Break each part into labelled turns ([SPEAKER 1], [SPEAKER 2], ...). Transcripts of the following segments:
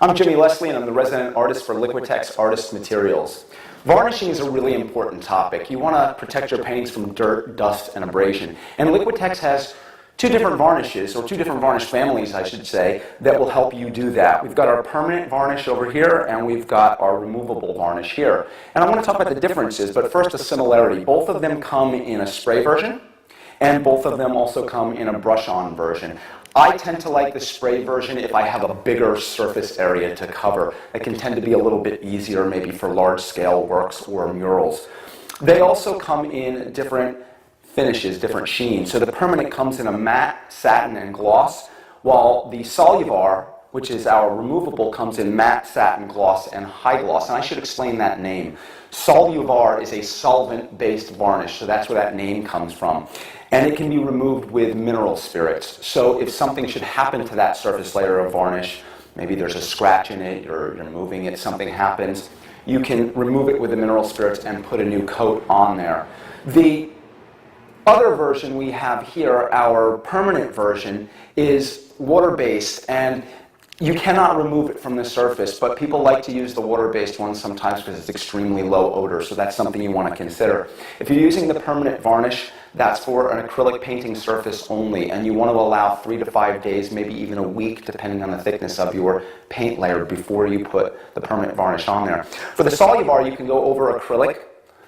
[SPEAKER 1] I'm Jimmy Leslie, and I'm the resident artist for Liquitex Artist Materials. Varnishing is a really important topic. You want to protect your paintings from dirt, dust, and abrasion. And Liquitex has two different varnishes, or two different varnish families, I should say, that will help you do that. We've got our permanent varnish over here, and we've got our removable varnish here. And I want to talk about the differences, but first a similarity. Both of them come in a spray version, and both of them also come in a brush-on version. I tend to like the spray version if I have a bigger surface area to cover. It can tend to be a little bit easier maybe for large-scale works or murals. They also come in different finishes, different sheens. So the permanent comes in a matte, satin, and gloss, while the Soluvar, which is our removable, comes in matte, satin, gloss, and high gloss. And I should explain that name. Soluvar is a solvent-based varnish, so that's where that name comes from. And it can be removed with mineral spirits. So if something should happen to that surface layer of varnish, maybe there's a scratch in it, or you're moving it, something happens, you can remove it with the mineral spirits and put a new coat on there. The other version we have here, our permanent version, is water-based, and you cannot remove it from the surface, but people like to use the water-based ones sometimes because it's extremely low odor, so that's something you want to consider. If you're using the permanent varnish, that's for an acrylic painting surface only, and you want to allow 3 to 5 days, maybe even a week, depending on the thickness of your paint layer, before you put the permanent varnish on there. For the Soluvar, you can go over acrylic,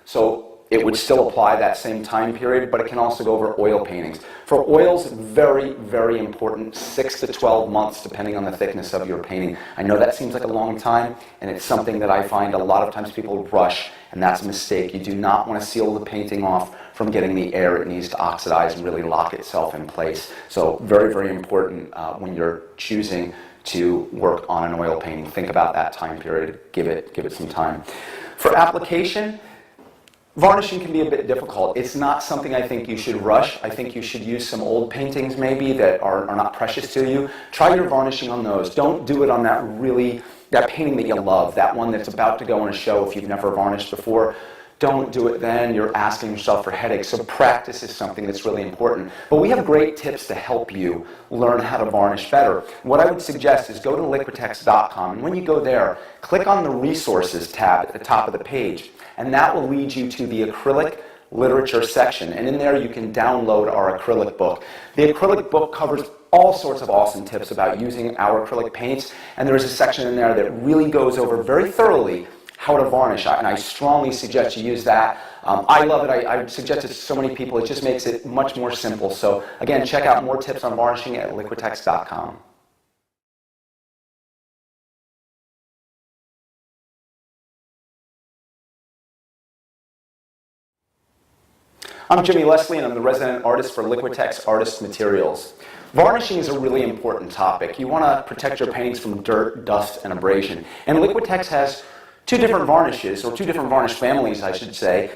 [SPEAKER 1] so it would still apply that same time period, but it can also go over oil paintings. For oils, very, very important, 6 to 12 months, depending on the thickness of your painting. I know that seems like a long time, and it's something that I find a lot of times people rush, and that's a mistake. You do not want to seal the painting off from getting the air. It needs to oxidize and really lock itself in place. So very, very important when you're choosing to work on an oil painting. Think about that time period. Give it some time. For application, varnishing can be a bit difficult. It's not something I think you should rush. I think you should use some old paintings maybe that are not precious to you. Try your varnishing on those. Don't do it on that painting that you love, that one that's about to go on a show if you've never varnished before. Don't do it then. You're asking yourself for headaches. So practice is something that's really important. But we have great tips to help you learn how to varnish better. What I would suggest is go to liquitex.com, and when you go there, click on the Resources tab at the top of the page, and that will lead you to the acrylic literature section. And in there you can download our acrylic book. The acrylic book covers all sorts of awesome tips about using our acrylic paints, and there is a section in there that really goes over very thoroughly how to varnish, and I strongly suggest you use that. I love it. I suggest it to so many people. It just makes it much more simple. So again, check out more tips on varnishing at liquitex.com. I'm Jimmy Leslie, and I'm the resident artist for Liquitex Artist Materials. Varnishing is a really important topic. You want to protect your paintings from dirt, dust, and abrasion. And Liquitex has two different varnishes, or two different varnish families, I should say,